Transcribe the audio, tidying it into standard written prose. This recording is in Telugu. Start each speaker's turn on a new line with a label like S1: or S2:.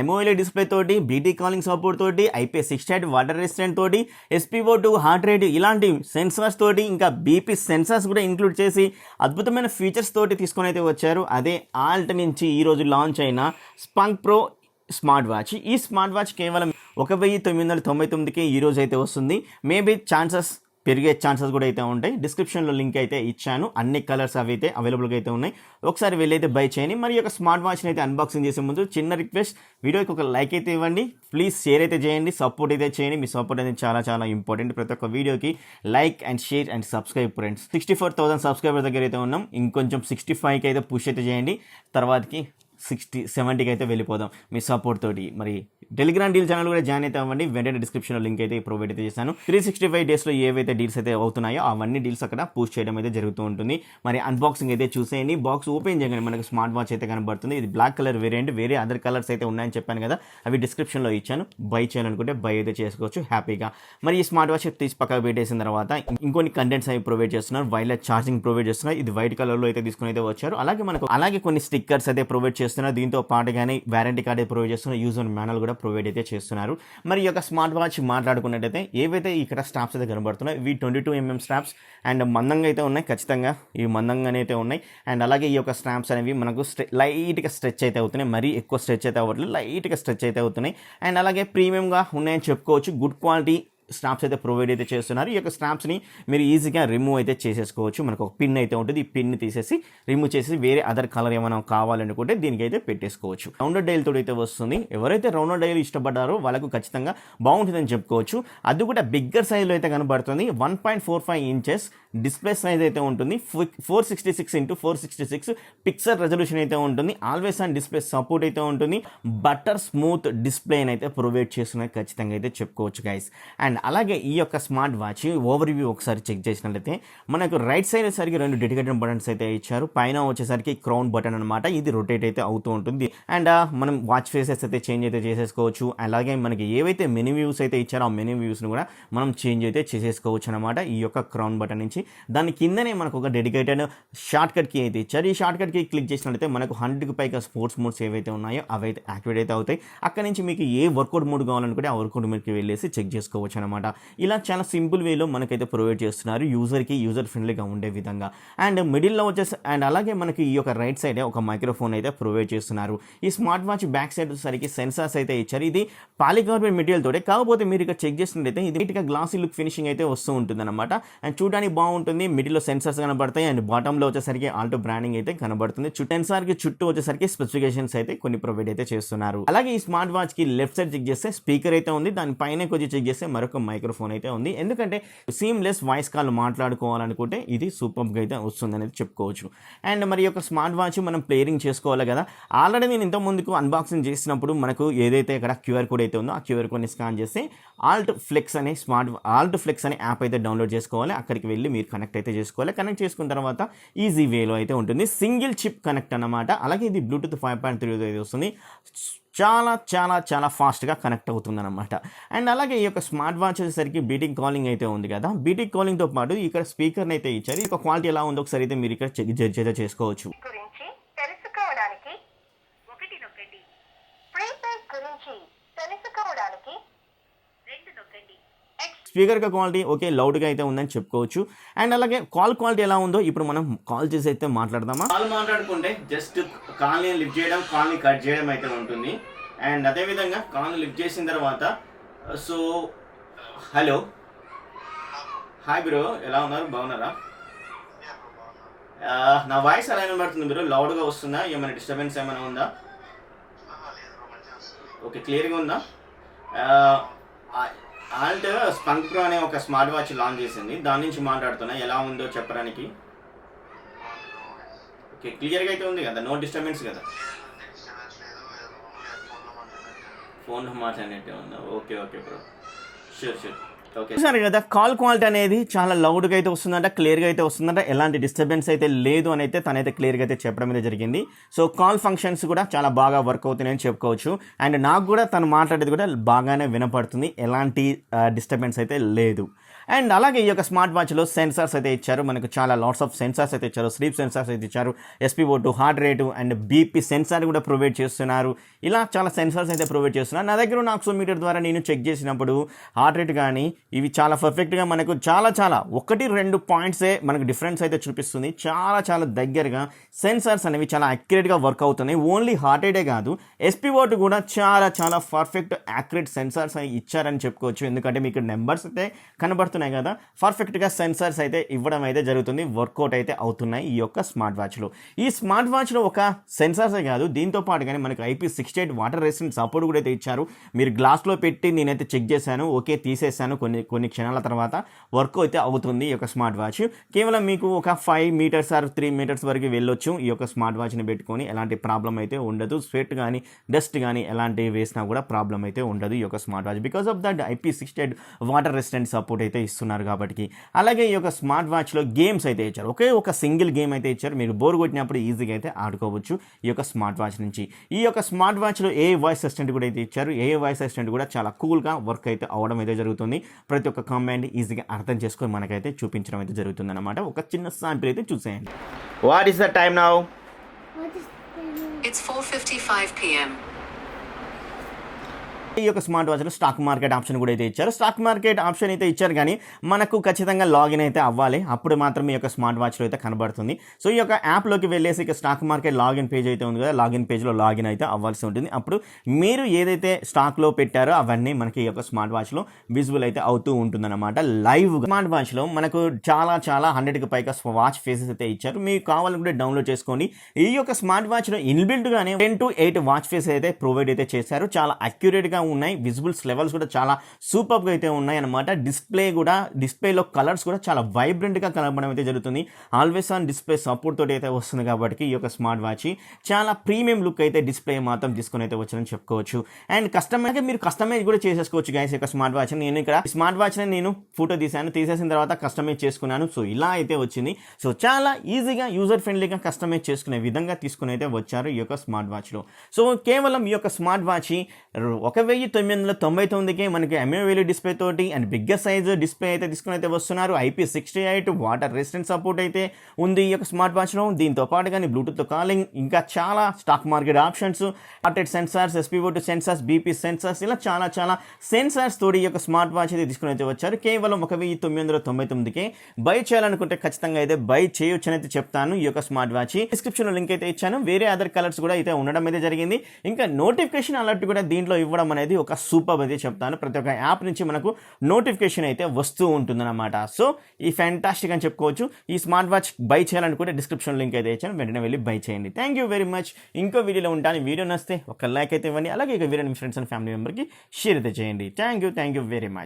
S1: AMOLED డిస్ప్లే తోటి, బీటీ కాలింగ్ సపోర్ట్ తోటి, IP68 వాటర్ రెసిస్టెంట్ తోటి, SpO2 హార్ట్ రేట్ ఇలాంటి సెన్సార్స్ తోటి, ఇంకా బీపీ సెన్సార్స్ కూడా ఇంక్లూడ్ చేసి అద్భుతమైన ఫీచర్స్ తోటి తీసుకొని అయితే వచ్చారు. అదే ఆల్ట్ నుంచి ఈరోజు లాంచ్ అయిన స్పంక్ ప్రో స్మార్ట్ వాచ్. ఈ స్మార్ట్ వాచ్ కేవలం 1999కి ఈరోజు అయితే వస్తుంది. మేబీ పెరిగే ఛాన్సెస్ కూడా అయితే ఉంటాయి. డిస్క్రిప్షన్లో లింక్ అయితే ఇచ్చాను. అన్ని కలర్స్ అవి అయితే అవైలబుల్గా అయితే ఉన్నాయి. ఒకసారి వెళ్ళైతే బై చేయండి. మరి యొక్క స్మార్ట్ వాచ్ని అయితే అన్బాక్సింగ్ చేసే ముందు చిన్న రిక్వెస్ట్, వీడియోకి ఒక లైక్ అయితే ఇవ్వండి, ప్లీజ్ షేర్ అయితే చేయండి, సపోర్ట్ అయితే చేయండి. మీ సపోర్ట్ అనేది చాలా చాలా ఇంపార్టెంట్. ప్రతి ఒక్క వీడియోకి like and share and subscribe friends. 64,000 subscriber దగ్గర అయితే ఉన్నాం. ఇంకొంచెం 65కి అయితే పుష్ అయితే చేయండి. తర్వాతకి 70కి అయితే వెళ్ళిపోదాం మీ సపోర్ట్ తోటి. మరి టెలిగ్రామ్ డీల్ ఛానల్ కూడా జాయిన్ అయితే అవ్వండి. వెంటనే డిస్క్రిప్షన్లో లింక్ అయితే ప్రొవైడ్ అయితే చేశాను. 365 డేస్లో ఏవైతే డీల్స్ అయితే అవుతున్నాయో అవన్నీ డీల్స్ అక్కడ పోస్ట్ చేయడం అయితే జరుగుతూ ఉంటుంది. మరి అన్బాక్సింగ్ అయితే చూసేయండి. బాక్స్ ఓపెన్ చేయగానే మనకు స్మార్ట్ వాచ్ అయితే కనబడుతుంది. ఇది బ్లాక్ కలర్ వేరియంట్. వేరే అదర్ కలర్స్ అయితే ఉన్నాయని చెప్పాను కదా, అవి డిస్క్రిప్షన్లో ఇచ్చాను. బై చేయాలనుకుంటే బై అయితే చేసుకోవచ్చు హ్యాపీగా. మరి ఈ స్మార్ట్ వాచ్ తీసి పక్కకు పెట్టేసిన తర్వాత ఇంకొన్ని కంటెంట్స్ అవి ప్రొవైడ్ చేస్తున్నారు. వైర్లెస్ ఛార్జింగ్ ప్రొవైడ్ చేస్తున్నారు. ఇది వైట్ కలర్లో అయితే తీసుకుని అయితే వచ్చారు. అలాగే కొన్ని స్టిక్కర్స్ అయితే ప్రొవైడ్ చేస్తున్నారు. దీంతో పాటుగానే వారంటీ కార్డ్ ప్రొవైడ్ చేస్తున్నారు. యూజర్ మాన్యువల్ కూడా ప్రొవైడ్ అయితే చేస్తున్నారు. మరి ఈ యొక్క స్మార్ట్ వాచ్ మాట్లాడుకున్నట్టయితే ఏవైతే ఇక్కడ స్ట్రాప్స్ అయితే కనబడుతున్నాయి, ఇవి 22mm స్ట్రాప్స్ అండ్ మందంగా అయితే ఉన్నాయి. ఖచ్చితంగా ఇవి మందంగానే అయితే ఉన్నాయి. అండ్ అలాగే ఈ యొక్క స్ట్రాప్స్ అనేవి మనకు లైట్గా స్ట్రెచ్ అయితే అవుతున్నాయి. మరీ ఎక్కువ స్ట్రెచ్ అయితే అవ్వట్లేదు, లైట్గా స్ట్రెచ్ అయితే అవుతున్నాయి. అండ్ అలాగే ప్రీమియంగా ఉన్నాయని చెప్పుకోవచ్చు. గుడ్ క్వాలిటీ స్ట్రాప్స్ అయితే ప్రొవైడ్ అయితే చేస్తున్నారు. ఈ యొక్క స్ట్రాప్స్ని మీరు ఈజీగా రిమూవ్ అయితే చేసేసుకోవచ్చు. మనకు ఒక పిన్ అయితే ఉంటుంది. ఈ పిన్ తీసేసి రిమూవ్ చేసి వేరే అదర్ కలర్ ఏమైనా కావాలనుకుంటే దీనికి అయితే పెట్టేసుకోవచ్చు. రౌండెడ్ డైల్ తోటి అయితే వస్తుంది. ఎవరైతే రౌండెడ్ డైల్ ఇష్టపడ్డారో వాళ్ళకు ఖచ్చితంగా బాగుంటుందని చెప్పుకోవచ్చు. అది కూడా బిగ్గర్ సైజ్లో అయితే కనబడుతుంది. 1.45 ఇంచెస్ డిస్ప్లే సైజ్ అయితే ఉంటుంది. 466x466 పిక్సెల్ రెజల్యూషన్ అయితే ఉంటుంది. ఆల్వేస్ ఆన్ డిస్ప్లే సపోర్ట్ అయితే ఉంటుంది. బటర్ స్మూత్ డిస్ప్లే అయితే ప్రొవైడ్ చేస్తున్నది ఖచ్చితంగా అయితే చెప్పుకోవచ్చు గైస్. అండ్ అలాగే ఈ యొక్క స్మార్ట్ వాచ్ ఓవర్ వ్యూ ఒకసారి చెక్ చేసినట్లయితే మనకు రైట్ సైడ్ వచ్చేసరికి 2 డెడికేటెడ్ బటన్స్ అయితే ఇచ్చారు. పైన వచ్చేసరికి క్రౌన్ బటన్ అనమాట. ఇది రొటేట్ అయితే అవుతూ ఉంటుంది. అండ్ మనం వాచ్ ఫేసెస్ అయితే చేంజ్ అయితే చేసేసుకోవచ్చు. అలాగే మనకి ఏవైతే మెనూ వ్యూస్ అయితే ఇచ్చారో ఆ మెనూ వ్యూస్ని కూడా మనం చేంజ్ అయితే చేసేసుకోవచ్చు అనమాట ఈ యొక్క క్రౌన్ బటన్ నుంచి. దాని కిందనే మనకు ఒక డెడికేటెడ్ షార్ట్ కట్ కీ అయితే ఇచ్చారు. ఈ షార్ట్ కట్ కీ క్లిక్ చేసినట్లయితే మనకు 100కి పైగా స్పోర్ట్స్ మోడ్స్ ఏవైతే ఉన్నాయో అవి అయితే యాక్టివేట్ అయితే అవుతాయి. అక్కడ నుంచి మీకు ఏ వర్కౌట్ మోడ్ కావాలనుకుంటే ఆ వర్కౌట్ మోడ్కి వెళ్ళేసి చెక్ చేసుకోవచ్చు అనమాట. ఇలా చాలా సింపుల్ వేలో మనకైతే ప్రొవైడ్ చేస్తున్నారు, యూజర్ ఫ్రెండ్లీగా ఉండే విధంగా. అండ్ మిడిల్లో వచ్చేసి అండ్ అలాగే మనకి ఈ యొక్క రైట్ సైడ్ ఒక మైక్రోఫోన్ అయితే ప్రొవైడ్ చేస్తున్నారు. ఈ స్మార్ట్ వాచ్ బ్యాక్ సైడ్ వచ్చేసరికి సెన్సార్స్ అయితే ఇచ్చారు. ఇది పాలికార్బోనేట్ మెటీరియల్ తోటే, కాకపోతే మీరు ఇక్కడ చెక్ చేసినట్లయితే ఇది నీట్గా గ్లాసీ లుక్ ఫినిషింగ్ అయితే వస్తూ ఉంటుంది అనమాట. అండ్ చూడడానికి బాగుంటుంది. మిడిల్లో సెన్సార్స్ కనబడతాయి. అండ్ బాటంలో వచ్చేసరికి ఆల్టో బ్రాండింగ్ అయితే కనబడుతుంది. సెన్సార్కి చుట్టూ వచ్చేసరికి స్పెసిఫికేషన్స్ అయితే కొన్ని ప్రొవైడ్ అయితే చేస్తున్నారు. అలాగే ఈ స్మార్ట్ వాచ్ కి లెఫ్ట్ సైడ్ చెక్ చేస్తే స్పీకర్ అయితే ఉంది. దానిపైన కొంచెం చెక్ చేస్తే మరొక మైక్రోఫోన్ అయితే ఉంది. ఎందుకంటే సీమ్లెస్ వాయిస్ కాల్ మాట్లాడుకోవాలనుకుంటే ఇది సూపర్గా అయితే వస్తుంది అనేది చెప్పుకోవచ్చు. అండ్ మరి యొక్క స్మార్ట్ వాచ్ మనం ప్లేరింగ్ చేసుకోవాలి కదా. ఆల్రెడీ నేను ఇంత ముందుకు అన్బాక్సింగ్ చేసినప్పుడు మనకు ఏదైతే ఇక్కడ క్యూఆర్ కోడ్ అయితే ఉందో ఆ క్యూఆర్ కోడ్ని స్కాన్ చేస్తే ఆల్ట్ ఫ్లెక్స్ అనే యాప్ అయితే డౌన్లోడ్ చేసుకోవాలి. అక్కడికి వెళ్ళి మీరు కనెక్ట్ అయితే చేసుకోవాలి. కనెక్ట్ చేసుకున్న తర్వాత ఈజీ వేలో అయితే ఉంటుంది. సింగిల్ చిప్ కనెక్ట్ అన్నమాట. అలాగే ఇది బ్లూటూత్ 5.3 అయితే వస్తుంది. చాలా చాలా చాలా ఫాస్ట్గా కనెక్ట్ అవుతుంది అనమాట. అండ్ అలాగే ఈ యొక్క స్మార్ట్ వాచ్ వచ్చేసరికి బీటింగ్ కాలింగ్ అయితే ఉంది కదా. బీటింగ్ కాలింగ్తో పాటు ఇక్కడ స్పీకర్ని అయితే ఇచ్చారు. ఈ యొక్క క్వాలిటీ ఎలా ఉందో ఒకసారి అయితే మీరు ఇక్కడ జడ్జ్ అయితే చేసుకోవచ్చు. స్పీకర్ క్వాలిటీ ఓకే, లౌడ్గా అయితే ఉందని చెప్పుకోవచ్చు. అండ్ అలాగే కాల్ క్వాలిటీ ఎలా ఉందో ఇప్పుడు మనం కాల్ చేసి అయితే మాట్లాడదామా. కాల్ మాట్లాడుకుంటే జస్ట్ కాల్ని లిఫ్ట్ చేయడం, కాల్ని కట్ చేయడం అయితే ఉంటుంది. అండ్ అదేవిధంగా కాల్ని లిఫ్ట్ చేసిన తర్వాత సో హలో, హాయ్ బ్రో, ఎలా ఉన్నారు, బాగున్నారా? నా వాయిస్ ఎలా వినబడుతుంది బ్రో? లౌడ్గా వస్తుందా? ఏమైనా డిస్టర్బెన్స్ ఏమైనా ఉందా? ఓకే, క్లియర్గా ఉందా? ఆల్ట్ స్పంక్ ప్రో అనే ఒక స్మార్ట్ వాచ్ లాంచ్ చేసింది. దాని నుంచి మాట్లాడుతున్నా, ఎలా ఉందో చెప్పడానికి. ఓకే, క్లియర్గా అయితే ఉంది కదా, నో డిస్టర్బెన్స్ కదా? ఫోన్లో మాట్లాడినట్టే ఉందా? Okay okay bro, sure. Okay, సరే కదా. కాల్ క్వాలిటీ అనేది చాలా లౌడ్గా అయితే వస్తుందంట, క్లియర్గా అయితే వస్తుందంట. ఎలాంటి డిస్టర్బెన్స్ అయితే లేదు అని అయితే తనైతే క్లియర్గా అయితే చెప్పడం అయితే జరిగింది. సో కాల్ ఫంక్షన్స్ కూడా చాలా బాగా వర్క్ అవుతున్నాయని చెప్పుకోవచ్చు. అండ్ నాకు కూడా తను మాట్లాడేది కూడా బాగానే వినపడుతుంది, ఎలాంటి డిస్టర్బెన్స్ అయితే లేదు. అండ్ అలాగే ఈ యొక్క స్మార్ట్ వాచ్లో సెన్సార్స్ అయితే ఇచ్చారు, మనకు చాలా లాట్స్ ఆఫ్ సెన్సార్స్ అయితే ఇచ్చారు, స్లీప్ సెన్సార్స్ అయితే ఇచ్చారు, SpO2 heart rate and BP sensor కూడా ప్రొవైడ్ చేస్తున్నారు. ఇలా చాలా సెన్సార్స్ అయితే ప్రొవైడ్ చేస్తున్నారు. నా దగ్గర ఉన్న ఆక్సిమీటర్ ద్వారా నేను చెక్ చేసినప్పుడు హార్ట్ రేట్ కానీ ఇవి చాలా పర్ఫెక్ట్గా మనకు చాలా 1-2 పాయింట్సే మనకు డిఫరెన్స్ అయితే చూపిస్తుంది. చాలా దగ్గరగా సెన్సార్స్ అనేవి చాలా అక్యురేట్గా వర్క్ అవుతున్నాయి. ఓన్లీ హార్ట్ రేటే కాదు, SpO2 కూడా చాలా పర్ఫెక్ట్ యాక్యురేట్ సెన్సార్స్ ఇచ్చారని చెప్పుకోవచ్చు. ఎందుకంటే మీకు నెంబర్స్ అయితే కనబడుతున్నాయి కదా, పర్ఫెక్ట్గా సెన్సార్స్ అయితే ఇవ్వడం అయితే జరుగుతుంది, వర్కౌట్ అయితే అవుతున్నాయి ఈ యొక్క స్మార్ట్ వాచ్లో. ఈ స్మార్ట్ వాచ్లో ఒక సెన్సార్సే కాదు, దీంతో పాటు కానీ మనకు IP68 వాటర్ రెసిస్టెంట్ సపోర్ట్ కూడా అయితే ఇచ్చారు. మీరు గ్లాస్లో పెట్టి నేనైతే చెక్ చేశాను, ఓకే తీసేసాను, కొన్ని క్షణాల తర్వాత వర్క్ అయితే అవుతుంది ఈ యొక్క స్మార్ట్ వాచ్. కేవలం మీకు ఒక 5 మీటర్స్ ఆర్ 3 మీటర్స్ వరకు వెళ్ళొచ్చు ఈ యొక్క స్మార్ట్ వాచ్ని పెట్టుకొని, ఎలాంటి ప్రాబ్లం అయితే ఉండదు. స్వెట్ కానీ డస్ట్ కానీ ఎలాంటివి వేసినా కూడా ప్రాబ్లం అయితే ఉండదు ఈ యొక్క smart watch, because of that IP68 water resistant support అయితే ఇస్తున్నారు కాబట్టి. అలాగే ఈ యొక్క స్మార్ట్ వాచ్లో గేమ్స్ అయితే ఇచ్చారు, ఒక సింగిల్ గేమ్ అయితే ఇచ్చారు, మీరు బోర్ కొట్టినప్పుడు ఈజీగా అయితే ఆడుకోవచ్చు ఈ యొక్క స్మార్ట్ వాచ్ నుంచి. ఈ యొక్క స్మార్ట్ వాచ్లో వాయిస్ అసిస్టెంట్ కూడా అయితే ఇచ్చారు. వాయిస్ అసిస్టెంట్ కూడా చాలా కూల్గా వర్క్ అయితే అవడం అయితే జరుగుతుంది. ప్రతి ఒక్క కమాండ్ ఈజీగా అర్థం చేసుకొని మనకైతే చూపించడం అయితే జరుగుతుంది అనమాట. ఒక చిన్న శాంపిల్ అయితే చూసేయండి. What is the time now?
S2: It's 4:55 p.m.
S1: ఈ యొక్క స్మార్ట్ వాచ్లో స్టాక్ మార్కెట్ ఆప్షన్ కూడా అయితే ఇచ్చారు. స్టాక్ మార్కెట్ ఆప్షన్ అయితే ఇచ్చారు, కానీ మనకు ఖచ్చితంగా లాగిన్ అయితే అవ్వాలి, అప్పుడు మాత్రం ఈ యొక్క స్మార్ట్ వాచ్లో అయితే కనబడుతుంది. సో ఈ యొక్క యాప్లోకి వెళ్ళేసి ఇక స్టాక్ మార్కెట్ లాగిన్ పేజ్ అయితే ఉంది కదా, లాగిన్ పేజ్లో లాగిన్ అయితే అవ్వాల్సి ఉంటుంది. అప్పుడు మీరు ఏదైతే స్టాక్లో పెట్టారో అవన్నీ మనకి ఈ యొక్క స్మార్ట్ వాచ్లో విజిబుల్ అయితే అవుతూ ఉంటుందన్నమాట లైవ్. స్మార్ట్ వాచ్లో మనకు చాలా 100కి పైగా వాచ్ ఫేసెస్ అయితే ఇచ్చారు, మీకు కావాలనుకుంటే డౌన్లోడ్ చేసుకోండి. ఈ యొక్క స్మార్ట్ వాచ్లో ఇన్బిల్ట్గానే 10 to 8 వాచ్ ఫేస్ అయితే ప్రొవైడ్ అయితే చేశారు. చాలా అక్యురేట్గా ఉన్నాయి, విజిబుల్స్ లెవెల్స్ కూడా చాలా సూపర్గా అయితే ఉన్నాయి అనమాట. డిస్ప్లేలో కలర్స్ కూడా చాలా వైబ్రెంట్గా కనబడడం అయితే జరుగుతుంది. ఆల్వేస్ ఆన్ డిస్ప్లే సపోర్ట్ తోటి అయితే వస్తుంది కాబట్టి ఈ యొక్క స్మార్ట్ వాచ్ చాలా ప్రీమియం లుక్ అయితే డిస్ప్లే మాత్రం తీసుకుని అయితే వచ్చారని చెప్పుకోవచ్చు. అండ్ మీరు కస్టమైజ్ కూడా చేసేసుకోవచ్చు గైస్. ఈ యొక్క స్మార్ట్ వాచ్ నేను ఇక్కడ స్మార్ట్ వాచ్ నేను ఫోటో తీసేసిన తర్వాత కస్టమైజ్ చేసుకున్నాను. సో ఇలా అయితే వచ్చింది. సో చాలా ఈజీగా యూజర్ ఫ్రెండ్లీగా కస్టమైజ్ చేసుకునే విధంగా తీసుకుని అయితే వచ్చారు ఈ యొక్క స్మార్ట్ వాచ్లో. సో కేవలం ఈ యొక్క స్మార్ట్ వాచ్ 1999కే మనకి AMOLED డిస్ప్లే తోటి అండ్ బిగ్గర్ సైజ్ డిస్ప్లే అయితే తీసుకుని అయితే వస్తున్నారు. IP68 వాటర్ రెసిస్టెంట్ సపోర్ట్ అయితే ఉంది ఈ యొక్క స్మార్ట్ వాచ్లో. దీంతో పాటు కానీ బ్లూటూత్ కాలింగ్, ఇంకా చాలా stock market options, heart rate sensors, SpO2 sensors, BP sensors, ఇలా చాలా సెన్సార్స్ తోటి ఈ యొక్క స్మార్ట్ వాచ్ అయితే తీసుకుని అయితే వచ్చారు. కేవలం 1999కే బై చేయాలనుకుంటే ఖచ్చితంగా అయితే బై చేయొచ్చు అని అయితే చెప్తాను. ఈ యొక్క స్మార్ట్ వాచ్ డిస్క్రిప్షన్లో లింక్ అయితే ఇచ్చాను. వేరే అదర్ కలర్స్ కూడా అయితే ఉండడం అయితే జరిగింది. ఇంకా నోటిఫికేషన్ అలర్ట్ కూడా దీంట్లో ఇవ్వడం అనేది ఒక సూపర్ అయితే చెప్తాను. ప్రతి ఒక్క యాప్ నుంచి మనకు నోటిఫికేషన్ అయితే వస్తూ ఉంటుందన్నమాట. సో ఈ ఫ్యాంటాస్టిక్ అని చెప్పుకోవచ్చు. ఈ స్మార్ట్ వాచ్ బై చేయాలనుకుంటే డిస్క్రిప్షన్ లింక్ అయితే ఇచ్చాను, వెంటనే వెళ్ళి బై చేయండి. Thank you very much. ఇంకో వీడియోలో ఉంటాను. వీడియో నచ్చితే ఒక లైక్ అయితే ఇవ్వండి, అలాగే ఇక వీడియో మీ ఫ్రెండ్స్ అండ్ ఫ్యామిలీ మెంబర్కి షేర్ అయితే చేయండి. Thank you very much.